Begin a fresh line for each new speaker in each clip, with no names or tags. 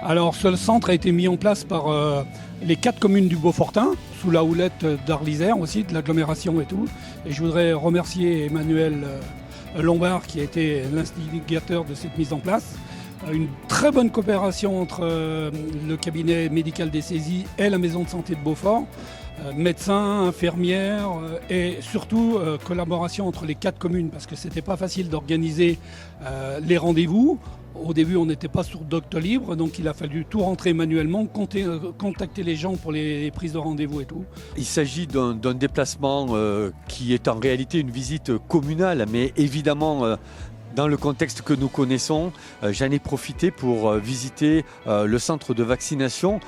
Alors ce centre a été mis en place par les 4 communes du Beaufortain, sous la houlette d'Arlisère aussi, de l'agglomération et tout. Et je voudrais remercier Emmanuel Lombard qui a été l'instigateur de cette mise en place. Une très bonne coopération entre le cabinet médical des saisies et la maison de santé de Beaufort. Médecins, infirmières et surtout collaboration entre les 4 communes parce que c'était pas facile d'organiser les rendez-vous. Au début, on n'était pas sur Doctolib, donc il a fallu tout rentrer manuellement, contacter les gens pour les prises de rendez-vous et tout.
Il s'agit d'un déplacement qui est en réalité une visite communale, mais évidemment dans le contexte que nous connaissons, j'en ai profité pour visiter le centre de vaccination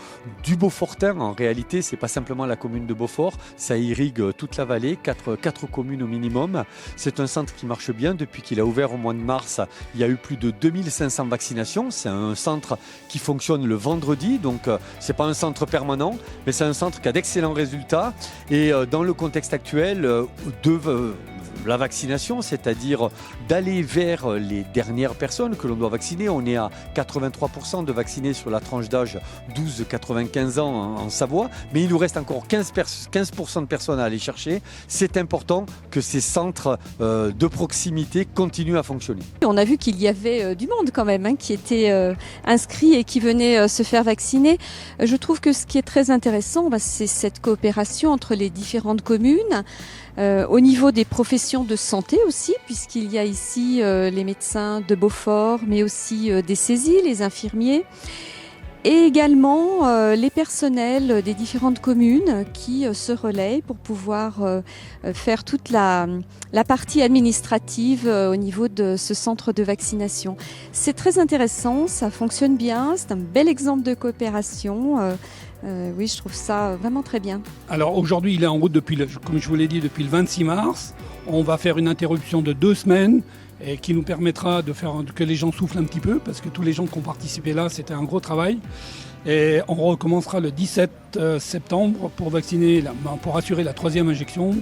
du Beaufortain. En réalité, ce n'est pas simplement la commune de Beaufort, ça irrigue toute la vallée, 4 communes au minimum. C'est un centre qui marche bien depuis qu'il a ouvert au mois de mars. Il y a eu plus de 2500 vaccinations. C'est un centre qui fonctionne le vendredi, donc ce n'est pas un centre permanent, mais c'est un centre qui a d'excellents résultats. Et dans le contexte actuel la vaccination, c'est-à-dire d'aller vers les dernières personnes que l'on doit vacciner. On est à 83% de vaccinés sur la tranche d'âge 12-95 ans en Savoie, mais il nous reste encore 15% de personnes à aller chercher. C'est important que ces centres de proximité continuent à fonctionner.
On a vu qu'il y avait du monde quand même qui était inscrit et qui venait se faire vacciner. Je trouve que ce qui est très intéressant, c'est cette coopération entre les différentes communes. Au niveau des professions de santé aussi, puisqu'il y a ici les médecins de Beaufort, mais aussi des saisies, les infirmiers, et également les personnels des différentes communes qui se relaient pour pouvoir faire toute la partie administrative au niveau de ce centre de vaccination. C'est très intéressant, ça fonctionne bien, c'est un bel exemple de coopération. Oui, je trouve ça vraiment très bien.
Alors aujourd'hui, il est en route comme je vous l'ai dit, depuis le 26 mars. On va faire une interruption de 2 semaines et qui nous permettra de faire que les gens soufflent un petit peu parce que tous les gens qui ont participé là, c'était un gros travail. Et on recommencera le 17 septembre pour vacciner, pour assurer la 3e injection,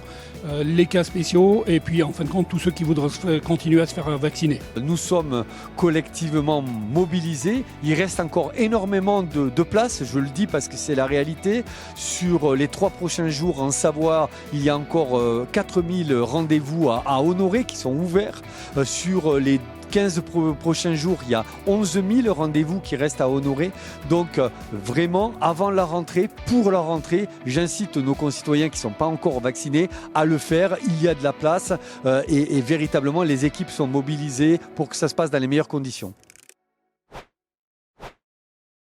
les cas spéciaux et puis en fin de compte tous ceux qui voudraient continuer à se faire vacciner.
Nous sommes collectivement mobilisés. Il reste encore énormément de place, je le dis parce que c'est la réalité. Sur les 3 prochains jours en Savoie, il y a encore 4000 rendez-vous à honorer qui sont ouverts. Sur les 15 prochains jours, il y a 11 000 rendez-vous qui restent à honorer. Donc vraiment, avant la rentrée, pour la rentrée, j'incite nos concitoyens qui ne sont pas encore vaccinés à le faire. Il y a de la place et véritablement, les équipes sont mobilisées pour que ça se passe dans les meilleures conditions.